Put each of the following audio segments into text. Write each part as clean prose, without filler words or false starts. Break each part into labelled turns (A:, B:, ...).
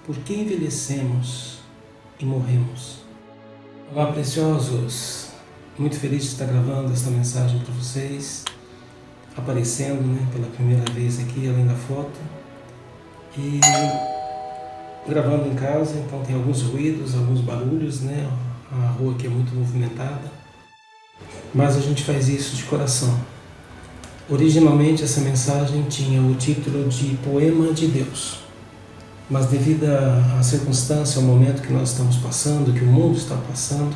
A: Por que envelhecemos e morremos? Olá, preciosos! Muito feliz de estar gravando esta mensagem para vocês, aparecendo pela primeira vez aqui, além da foto, e gravando em casa, então tem alguns ruídos, alguns barulhos, a rua aqui é muito movimentada, mas a gente faz isso de coração. Originalmente essa mensagem tinha o título de Poema de Deus. Mas devido à circunstância, ao momento que nós estamos passando, que o mundo está passando,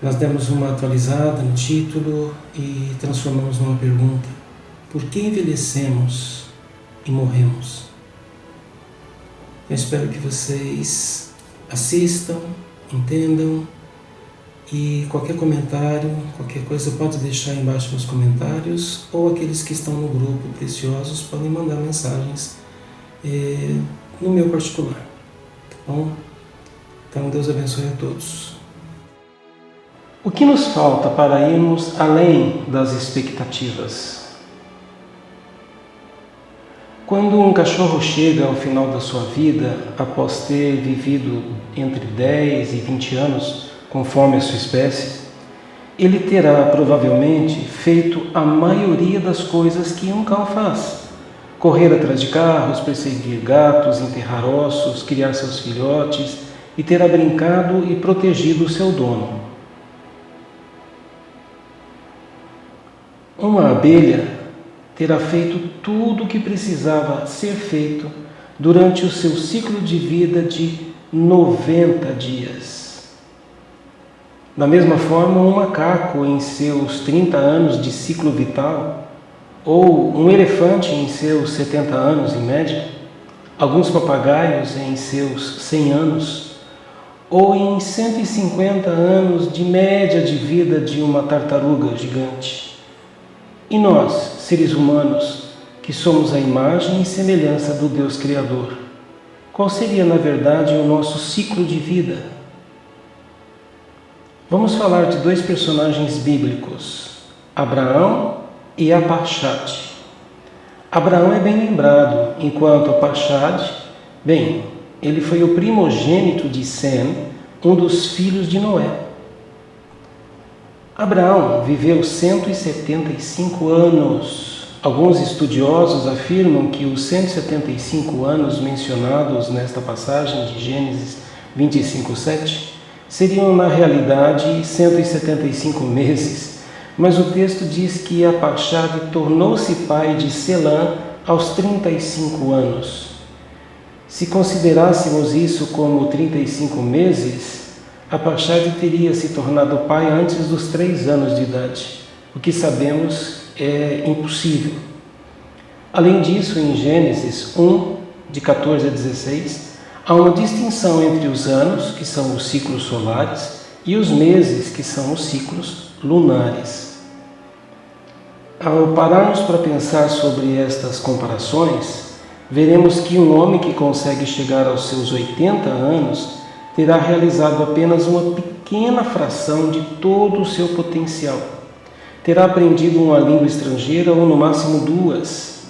A: nós demos uma atualizada no título e transformamos numa pergunta: por que envelhecemos e morremos? Eu espero que vocês assistam, entendam, e qualquer comentário, qualquer coisa pode deixar embaixo nos comentários, ou aqueles que estão no grupo Preciosos podem mandar mensagens no meu particular, tá bom? Então Deus abençoe a todos. O que nos falta para irmos além das expectativas? Quando um cachorro chega ao final da sua vida, após ter vivido entre 10 e 20 anos, conforme a sua espécie, ele terá provavelmente feito a maioria das coisas que um cão faz: correr atrás de carros, perseguir gatos, enterrar ossos, criar seus filhotes e terá brincado e protegido o seu dono. Uma abelha terá feito tudo o que precisava ser feito durante o seu ciclo de vida de 90 dias. Da mesma forma, um macaco em seus 30 anos de ciclo vital, ou um elefante em seus 70 anos em média, alguns papagaios em seus 100 anos, ou em 150 anos de média de vida de uma tartaruga gigante. E nós, seres humanos, que somos a imagem e semelhança do Deus Criador, qual seria, na verdade, o nosso ciclo de vida? Vamos falar de dois personagens bíblicos, Abraão e Arpaxade. Abraão é bem lembrado, enquanto Arpaxade, ele foi o primogênito de Sem, um dos filhos de Noé. Abraão viveu 175 anos. Alguns estudiosos afirmam que os 175 anos mencionados nesta passagem de Gênesis 25:7 seriam, na realidade, 175 meses, mas o texto diz que Arpaxade tornou-se pai de Selã aos 35 anos. Se considerássemos isso como 35 meses, Arpaxade teria se tornado pai antes dos 3 anos de idade, o que sabemos é impossível. Além disso, em Gênesis 1, de 14 a 16, há uma distinção entre os anos, que são os ciclos solares, e os meses, que são os ciclos lunares. Ao pararmos para pensar sobre estas comparações, veremos que um homem que consegue chegar aos seus 80 anos terá realizado apenas uma pequena fração de todo o seu potencial. Terá aprendido uma língua estrangeira ou no máximo 2.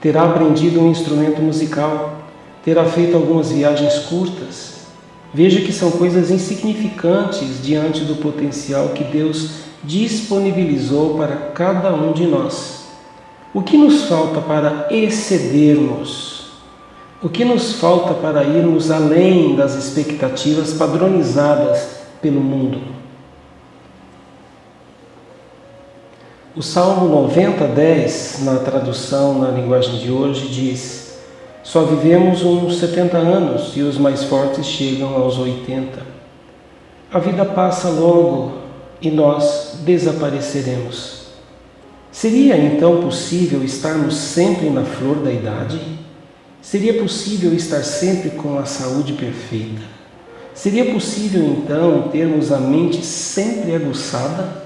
A: Terá aprendido um instrumento musical. Terá feito algumas viagens curtas. Veja que são coisas insignificantes diante do potencial que Deus disponibilizou para cada um de nós. O que nos falta para excedermos? O que nos falta para irmos além das expectativas padronizadas pelo mundo? O Salmo 90:10, na tradução na linguagem de hoje, diz: só vivemos uns 70 anos e os mais fortes chegam aos 80. A vida passa logo e nós desapareceremos. Seria então possível estarmos sempre na flor da idade? Seria possível estar sempre com a saúde perfeita? Seria possível então termos a mente sempre aguçada?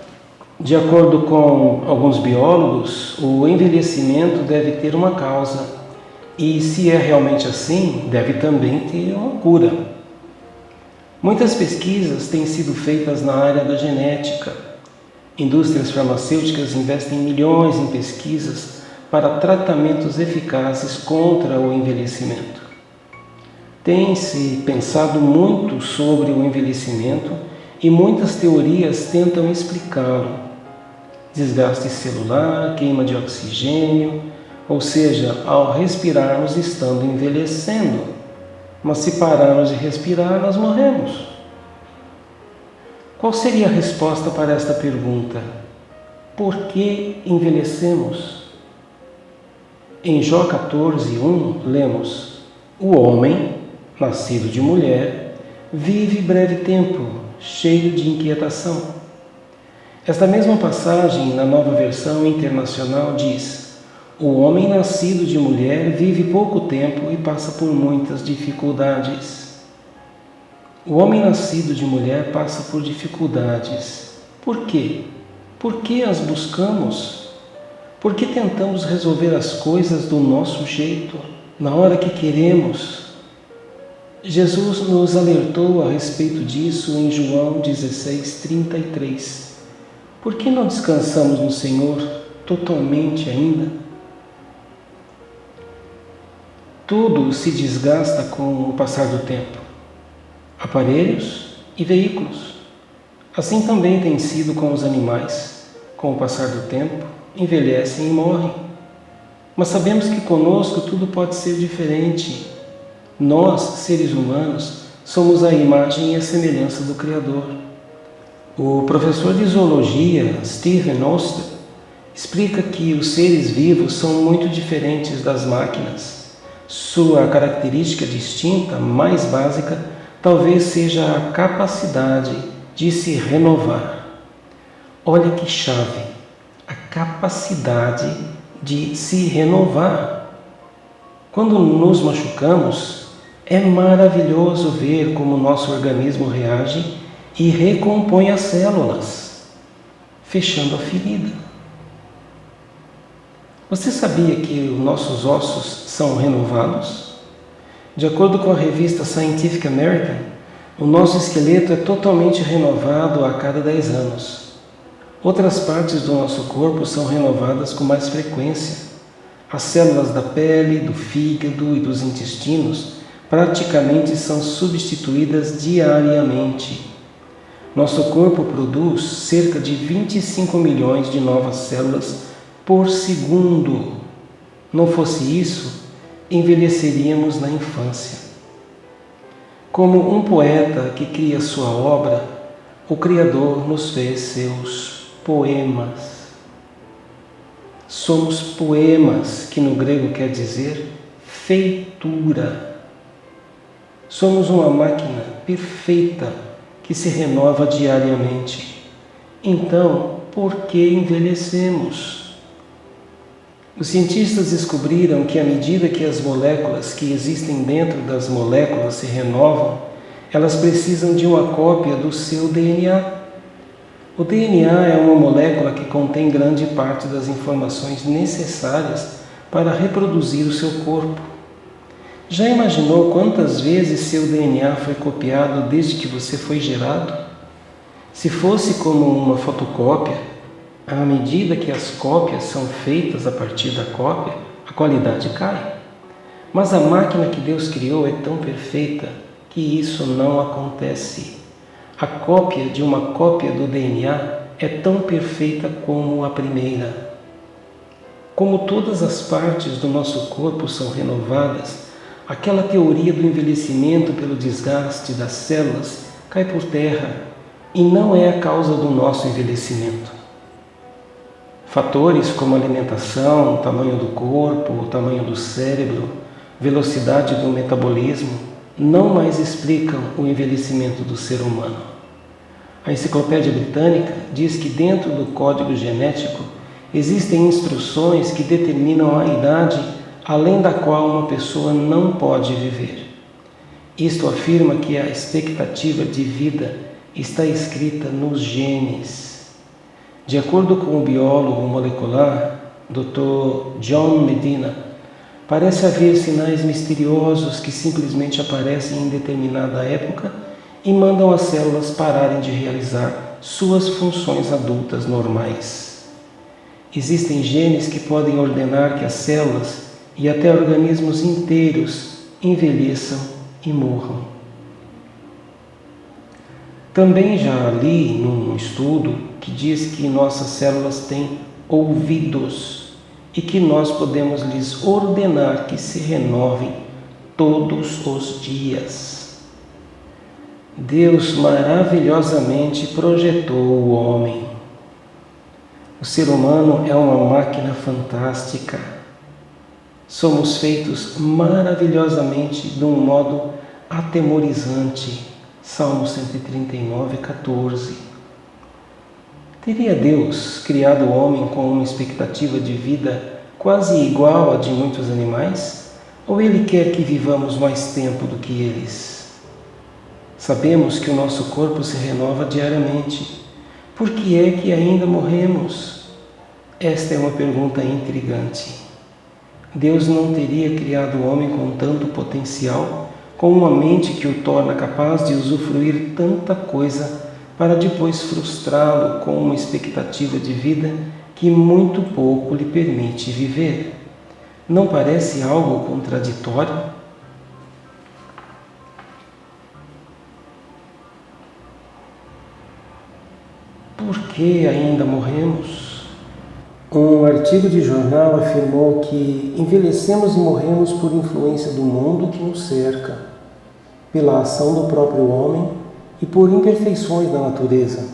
A: De acordo com alguns biólogos, o envelhecimento deve ter uma causa. E se é realmente assim, deve também ter uma cura. Muitas pesquisas têm sido feitas na área da genética. Indústrias farmacêuticas investem milhões em pesquisas para tratamentos eficazes contra o envelhecimento. Tem-se pensado muito sobre o envelhecimento e muitas teorias tentam explicá-lo. Desgaste celular, queima de oxigênio, ou seja, ao respirarmos estamos envelhecendo, mas se pararmos de respirar, nós morremos. Qual seria a resposta para esta pergunta? Por que envelhecemos? Em Jó 14:1, lemos: o homem, nascido de mulher, vive breve tempo, cheio de inquietação. Esta mesma passagem, na Nova Versão Internacional, diz: o homem nascido de mulher vive pouco tempo e passa por muitas dificuldades. O homem nascido de mulher passa por dificuldades. Por quê? Por que as buscamos? Por que tentamos resolver as coisas do nosso jeito, na hora que queremos? Jesus nos alertou a respeito disso em João 16:33. Por que não descansamos no Senhor totalmente ainda? Tudo se desgasta com o passar do tempo. Aparelhos e veículos. Assim também tem sido com os animais. Com o passar do tempo, envelhecem e morrem. Mas sabemos que conosco tudo pode ser diferente. Nós, seres humanos, somos a imagem e a semelhança do Criador. O professor de zoologia, Stephen Oster, explica que os seres vivos são muito diferentes das máquinas. Sua característica distinta, mais básica, talvez seja a capacidade de se renovar. Olha que chave! A capacidade de se renovar. Quando nos machucamos, é maravilhoso ver como o nosso organismo reage e recompõe as células, fechando a ferida. Você sabia que os nossos ossos são renovados? De acordo com a revista Scientific American, o nosso esqueleto é totalmente renovado a cada 10 anos. Outras partes do nosso corpo são renovadas com mais frequência. As células da pele, do fígado e dos intestinos praticamente são substituídas diariamente. Nosso corpo produz cerca de 25 milhões de novas células por segundo. Não fosse isso, envelheceríamos na infância. Como um poeta que cria sua obra, o Criador nos fez seus poemas. Somos poemas, que no grego quer dizer feitura. Somos uma máquina perfeita que se renova diariamente. Então, por que envelhecemos? Os cientistas descobriram que à medida que as moléculas que existem dentro das moléculas se renovam, elas precisam de uma cópia do seu DNA. O DNA é uma molécula que contém grande parte das informações necessárias para reproduzir o seu corpo. Já imaginou quantas vezes seu DNA foi copiado desde que você foi gerado? Se fosse como uma fotocópia, à medida que as cópias são feitas a partir da cópia, a qualidade cai. Mas a máquina que Deus criou é tão perfeita que isso não acontece. A cópia de uma cópia do DNA é tão perfeita como a primeira. Como todas as partes do nosso corpo são renovadas, aquela teoria do envelhecimento pelo desgaste das células cai por terra e não é a causa do nosso envelhecimento. Fatores como alimentação, tamanho do corpo, tamanho do cérebro, velocidade do metabolismo não mais explicam o envelhecimento do ser humano. A Enciclopédia Britânica diz que dentro do código genético existem instruções que determinam a idade além da qual uma pessoa não pode viver. Isto afirma que a expectativa de vida está escrita nos genes. De acordo com o biólogo molecular, Dr. John Medina, parece haver sinais misteriosos que simplesmente aparecem em determinada época e mandam as células pararem de realizar suas funções adultas normais. Existem genes que podem ordenar que as células e até organismos inteiros envelheçam e morram. Também já li num estudo que diz que nossas células têm ouvidos e que nós podemos lhes ordenar que se renovem todos os dias. Deus maravilhosamente projetou o homem. O ser humano é uma máquina fantástica. Somos feitos maravilhosamente de um modo atemorizante. Salmo 139, 14. Teria Deus criado o homem com uma expectativa de vida quase igual à de muitos animais? Ou Ele quer que vivamos mais tempo do que eles? Sabemos que o nosso corpo se renova diariamente. Por que é que ainda morremos? Esta é uma pergunta intrigante. Deus não teria criado o homem com tanto potencial, com uma mente que o torna capaz de usufruir tanta coisa, para depois frustrá-lo com uma expectativa de vida que muito pouco lhe permite viver. Não parece algo contraditório? Por que ainda morremos? Um artigo de jornal afirmou que envelhecemos e morremos por influência do mundo que nos cerca, pela ação do próprio homem e por imperfeições da natureza.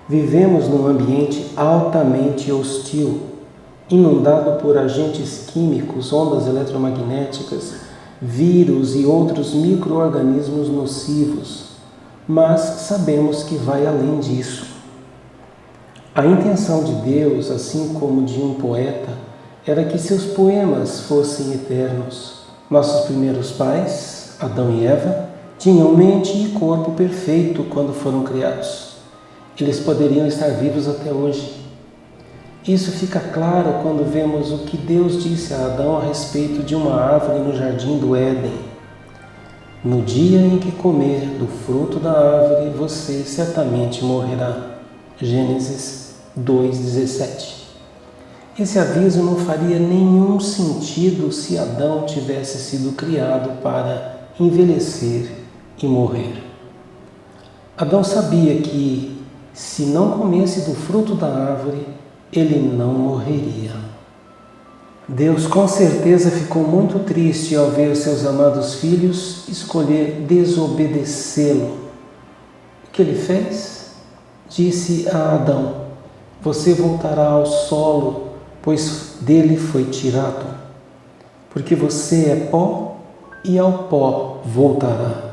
A: Vivemos num ambiente altamente hostil, inundado por agentes químicos, ondas eletromagnéticas, vírus e outros micro-organismos nocivos, mas sabemos que vai além disso. A intenção de Deus, assim como de um poeta, era que seus poemas fossem eternos. Nossos primeiros pais, Adão e Eva, tinham mente e corpo perfeito quando foram criados. Eles poderiam estar vivos até hoje. Isso fica claro quando vemos o que Deus disse a Adão a respeito de uma árvore no jardim do Éden. No dia em que comer do fruto da árvore, você certamente morrerá. Gênesis 2:17. Esse aviso não faria nenhum sentido se Adão tivesse sido criado para envelhecer e morrer. Adão sabia que, se não comesse do fruto da árvore, ele não morreria. Deus com certeza ficou muito triste ao ver seus amados filhos escolher desobedecê-lo. O que ele fez? Disse a Adão: você voltará ao solo, pois dele foi tirado. Porque você é pó e ao pó voltará.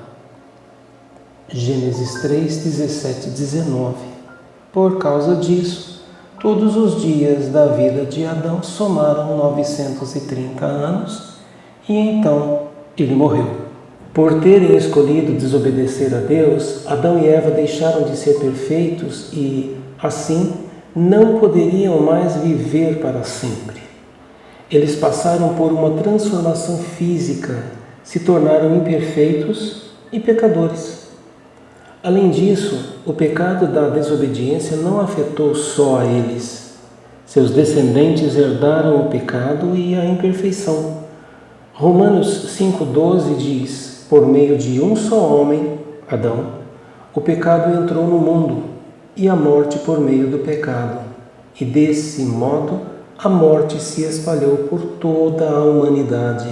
A: Gênesis 3:17 e 19. Por causa disso, todos os dias da vida de Adão somaram 930 anos e então ele morreu. Por terem escolhido desobedecer a Deus, Adão e Eva deixaram de ser perfeitos e, assim, não poderiam mais viver para sempre. Eles passaram por uma transformação física, se tornaram imperfeitos e pecadores. Além disso, o pecado da desobediência não afetou só a eles. Seus descendentes herdaram o pecado e a imperfeição. Romanos 5:12 diz: por meio de um só homem, Adão, o pecado entrou no mundo, e a morte por meio do pecado. E desse modo, a morte se espalhou por toda a humanidade,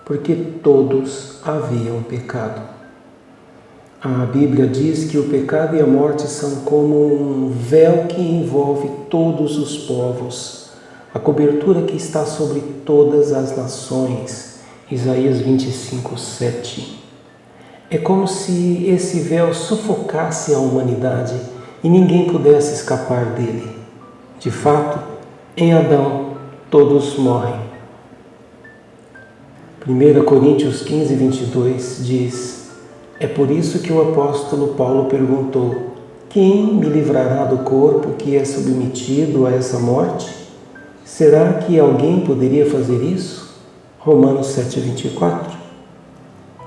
A: porque todos haviam pecado. A Bíblia diz que o pecado e a morte são como um véu que envolve todos os povos, a cobertura que está sobre todas as nações. Isaías 25:7. É como se esse véu sufocasse a humanidade e ninguém pudesse escapar dele. De fato, em Adão todos morrem. 1 Coríntios 15:22 diz: é por isso que o apóstolo Paulo perguntou: quem me livrará do corpo que é submetido a essa morte? Será que alguém poderia fazer isso? Romanos 7:24.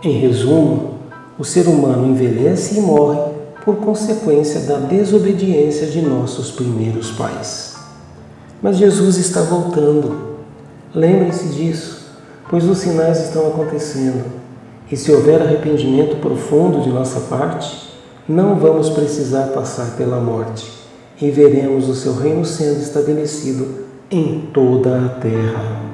A: Em resumo, o ser humano envelhece e morre por consequência da desobediência de nossos primeiros pais. Mas Jesus está voltando. Lembrem-se disso, pois os sinais estão acontecendo. E se houver arrependimento profundo de nossa parte, não vamos precisar passar pela morte e veremos o seu reino sendo estabelecido em toda a terra.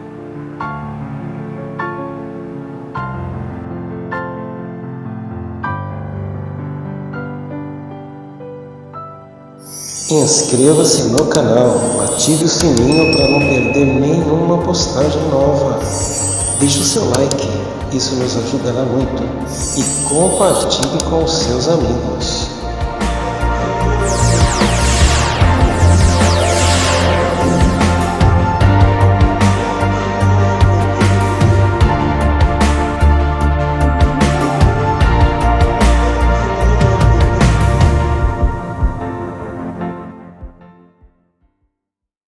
A: Inscreva-se no canal, ative o sininho para não perder nenhuma postagem nova. Deixe o seu like, isso nos ajudará muito. E compartilhe com os seus amigos.